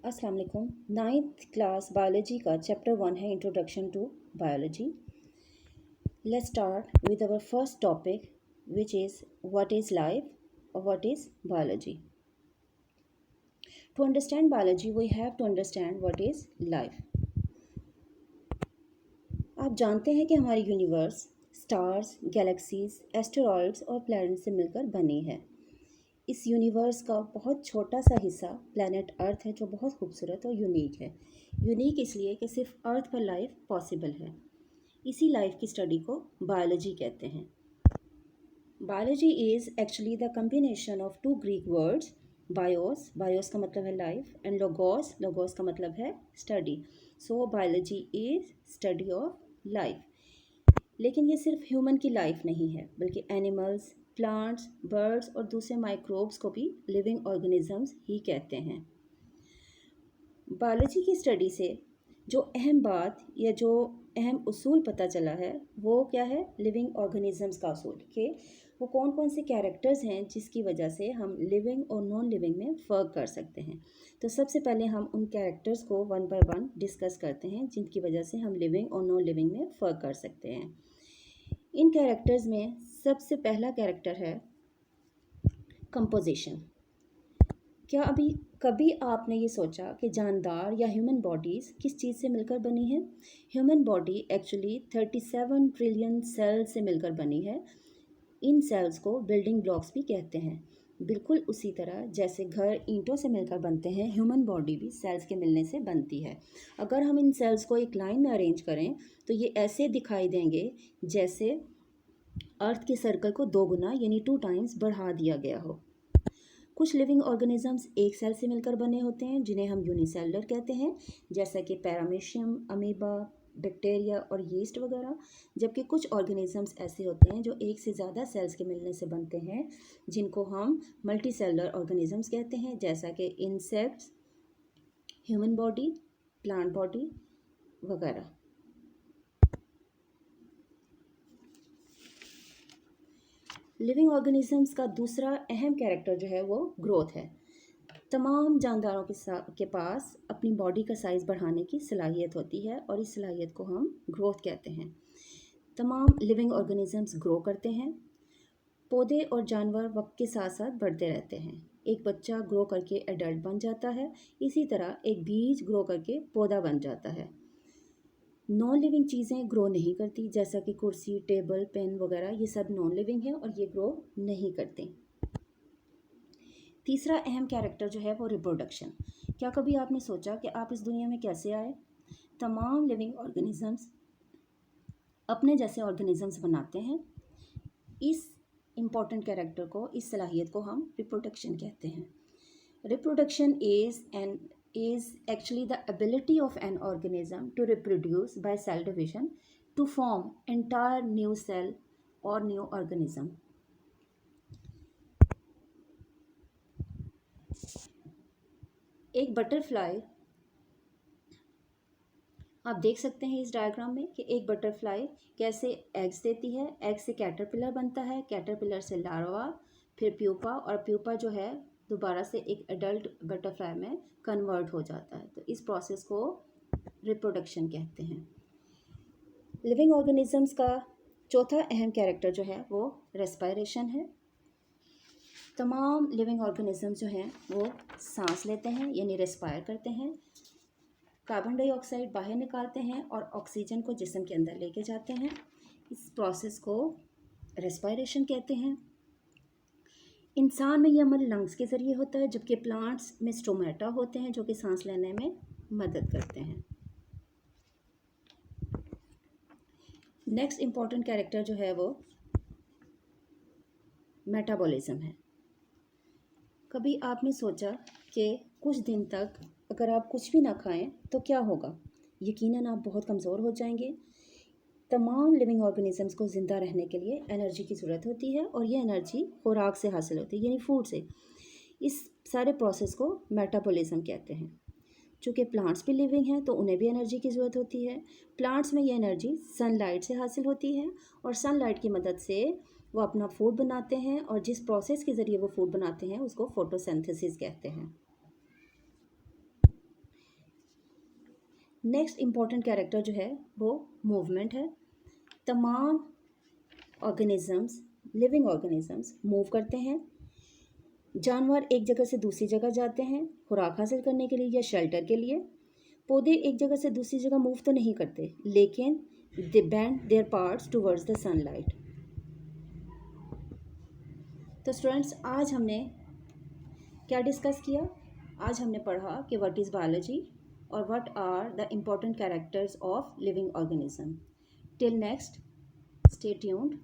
अस्सलाम वालेकुम। Ninth class biology का चैप्टर 1 है introduction to biology. Let's start with our first topic which is what is life और what is biology. To understand biology we have to understand what is life. आप जानते हैं कि हमारी universe stars, galaxies, asteroids और planet से मिलकर बनी है। इस यूनिवर्स का बहुत छोटा सा हिस्सा प्लैनेट अर्थ है जो बहुत खूबसूरत और यूनिक है। यूनिक इसलिए कि सिर्फ अर्थ पर लाइफ पॉसिबल है। इसी लाइफ की स्टडी को बायोलॉजी कहते हैं। Biology is actually the combination of two Greek words, bios, bios का मतलब है लाइफ, एंड लोगोस, लोगोस का मतलब है study. So biology is study of life. लेकिन ये सिर्फ ह्यूमन की लाइफ नहीं है, बल्कि एनिमल्स, प्लांट्स, बर्ड्स और दूसरे माइक्रोब्स को भी लिविंग ऑर्गेनिजम्स ही कहते हैं। बायोलॉजी की स्टडी से जो अहम बात या जो अहम उसूल पता चला है वो क्या है? लिविंग ऑर्गेनिजम्स का उसूल, कि वो कौन कौन से कैरेक्टर्स हैं जिसकी वजह से हम लिविंग और नॉन लिविंग में फ़र्क कर सकते हैं। तो सबसे पहले हम उन कैरेक्टर्स को वन बाय वन डिस्कस करते हैं जिनकी वजह से हम लिविंग और नॉन लिविंग में फ़र्क कर सकते हैं। इन कैरेक्टर्स में सबसे पहला कैरेक्टर है कंपोजिशन। क्या कभी आपने ये सोचा कि जानदार या ह्यूमन बॉडीज़ किस चीज़ से मिलकर बनी है? Human body actually 37 trillion cells से मिलकर बनी है। इन सेल्स को बिल्डिंग ब्लॉक्स भी कहते हैं। बिल्कुल उसी तरह जैसे घर ईंटों से मिलकर बनते हैं, ह्यूमन बॉडी भी सेल्स के मिलने से बनती है। अगर हम इन सेल्स को एक लाइन में अरेंज करें तो ये ऐसे दिखाई देंगे जैसे अर्थ के सर्कल को 2 गुना यानी 2 टाइम्स बढ़ा दिया गया हो। कुछ लिविंग ऑर्गेनिजम्स एक सेल से मिलकर बने होते हैं जिन्हें हम यूनिसेलुलर कहते हैं, जैसा कि पैरामीशियम, अमीबा, बैक्टीरिया और यीस्ट वगैरह। जबकि कुछ ऑर्गेनिजम्स ऐसे होते हैं जो एक से ज़्यादा सेल्स के मिलने से बनते हैं, जिनको हम मल्टीसेलुलर ऑर्गेनिजम्स कहते हैं, जैसा कि insects, human body, plant body वगैरह। लिविंग ऑर्गेनिजम्स का दूसरा अहम कैरेक्टर जो है वो ग्रोथ है। तमाम जानदारों के पास अपनी बॉडी का साइज़ बढ़ाने की सलाहियत होती है और इस सलाहियत को हम ग्रोथ कहते हैं। तमाम लिविंग ऑर्गेनिजम्स ग्रो करते हैं। पौधे और जानवर वक्त के साथ साथ बढ़ते रहते हैं। एक बच्चा ग्रो करके एडल्ट बन जाता है, इसी तरह एक बीज ग्रो करके पौधा बन जाता है। नॉन लिविंग चीज़ें ग्रो नहीं करती, जैसा कि कुर्सी, टेबल, पेन वगैरह, ये सब नॉन लिविंग है और ये ग्रो नहीं करते। तीसरा अहम कैरेक्टर जो है वो रिप्रोडक्शन। क्या कभी आपने सोचा कि आप इस दुनिया में कैसे आए? तमाम लिविंग ऑर्गेनिजम्स अपने जैसे ऑर्गेनिजम्स बनाते हैं। इस इम्पॉर्टेंट कैरेक्टर को, इस सलाहियत को हम रिप्रोडक्शन कहते हैं। Reproduction is actually the ability of an organism to reproduce by cell division to form entire new cell or new organism. एक बटरफ्लाई, आप देख सकते हैं इस डायग्राम में कि एक बटरफ्लाई कैसे एग्स देती है। एग से कैटरपिलर बनता है, कैटरपिलर से लार्वा, फिर प्यूपा, और प्यूपा जो है दोबारा से एक एडल्ट बटरफ्लाई में कन्वर्ट हो जाता है। तो इस प्रोसेस को रिप्रोडक्शन कहते हैं। लिविंग ऑर्गेनिजम्स का चौथा अहम कैरेक्टर जो है वो रेस्पायरेशन है। तमाम लिविंग ऑर्गेनिजम्स जो हैं वो सांस लेते हैं यानी रेस्पायर करते हैं, कार्बन डाइऑक्साइड बाहर निकालते हैं और ऑक्सीजन को जिस्म के अंदर लेके जाते हैं। इस प्रोसेस को रेस्पायरेशन कहते हैं। इंसान में यह अमल लंग्स के ज़रिए होता है, जबकि प्लांट्स में स्टोमेटा होते हैं जो कि सांस लेने में मदद करते हैं। नेक्स्ट इम्पॉर्टेंट कैरेक्टर जो है वो मेटाबॉलिज्म है। कभी आपने सोचा कि कुछ दिन तक अगर आप कुछ भी ना खाएं तो क्या होगा? यकीनन आप बहुत कमज़ोर हो जाएंगे। तमाम लिविंग ऑर्गेनिजम्स को ज़िंदा रहने के लिए एनर्जी की ज़रूरत होती है और ये एनर्जी खुराक से हासिल होती है यानी फूड से। इस सारे प्रोसेस को मेटाबॉलिज्म कहते हैं। चूँकि प्लांट्स भी लिविंग हैं तो उन्हें भी एनर्जी की ज़रूरत होती है। प्लांट्स में ये एनर्जी सनलाइट से हासिल होती है और सनलाइट की मदद से वो अपना फूड बनाते हैं और जिस प्रोसेस के ज़रिए वो फूड बनाते हैं उसको फोटोसिंथेसिस कहते हैं। नेक्स्ट इम्पॉर्टेंट कैरेक्टर जो है वो मूवमेंट है। तमाम ऑर्गेनिजम्स, लिविंग ऑर्गेनिजम्स मूव करते हैं। जानवर एक जगह से दूसरी जगह जाते हैं खुराक हासिल करने के लिए या शेल्टर के लिए। पौधे एक जगह से दूसरी जगह मूव तो नहीं करते, लेकिन they bend their parts towards the sunlight. तो स्टूडेंट्स, आज हमने क्या डिस्कस किया? आज हमने पढ़ा कि व्हाट इज़ बायोलॉजी और what are the important characters of living organism. Till next, stay tuned.